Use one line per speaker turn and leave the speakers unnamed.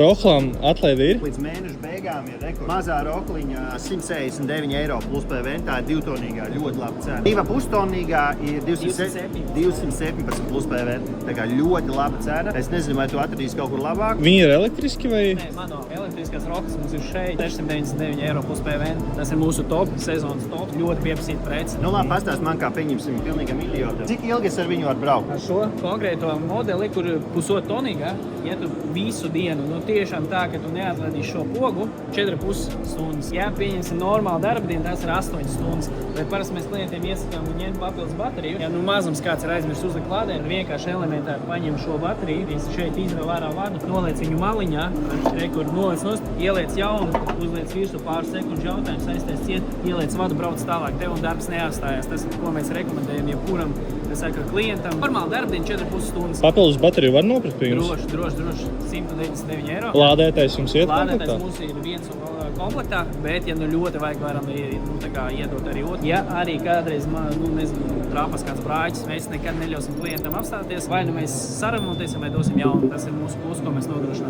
Rohlām atlaide ir.
Līdz mēneša beigām ir rekords. Mazā rohliņa 169 eiro plus PVN, tā ir 2-tonīgā, ļoti laba cena. 2,5-tonīgā ir 217 plus PVN, tā kā ļoti laba cena. Es nezinu, vai tu atradīsi kaut kur labāk.
Viņi ir elektriski vai?
Nē, mano elektriskās rokas mums ir šeit 699 eiro plus PVN. Tas ir mūsu top, sezonas top, ļoti pieprasīta prece.
Nu labi, pastāst man, kā pieņemsim pilnīgam idiotam. Cik ilgi es ar viņu varu braukt?
Ar šo konkrēto modeli, kur 1,5-tonīgā, ja tu visu dienu, nu tiešām tā, ka tu neatlaidīsi šo pogu, 4,5 stundas. Ja pieņemsim normālu darba dienu, tas ir 8 stundas. Bet parasti mēs klientiem iesakām ņemt papildus bateriju. Ja nu mazums kāds ir aizmirst uzlikt lādēju, vienkārši elementāri paņem šo bateriju, šeit izvēl ārā vadu, noliec viņu maliņā, rekur noliec nost, ieliec jaunu, uzliec virsū pāris sekundžu jautājumu, saisties ciet, ieliec vadu, brauc tālāk tev un darbs neapstājās. Tas, ko mēs rekomendējam jebkuram, es saku, klientam. Normāli darba diena 4,5 stundas.
Papildus bateriju var nopirkt pie jums?
Droši. 199 eiro.
Lādētājs jums iet komplektā?
Lādētājs mums ir viens komplektā, bet, ja nu ļoti vajag, varam iedot arī otru. Ja arī kādreiz, trāpas kāds brāķis, mēs nekad neļausim klientam apstāties, vai nu mēs saremontēsim, vai dosim jaunu. Tas ir mūsu plus, ko mēs nodrošinām.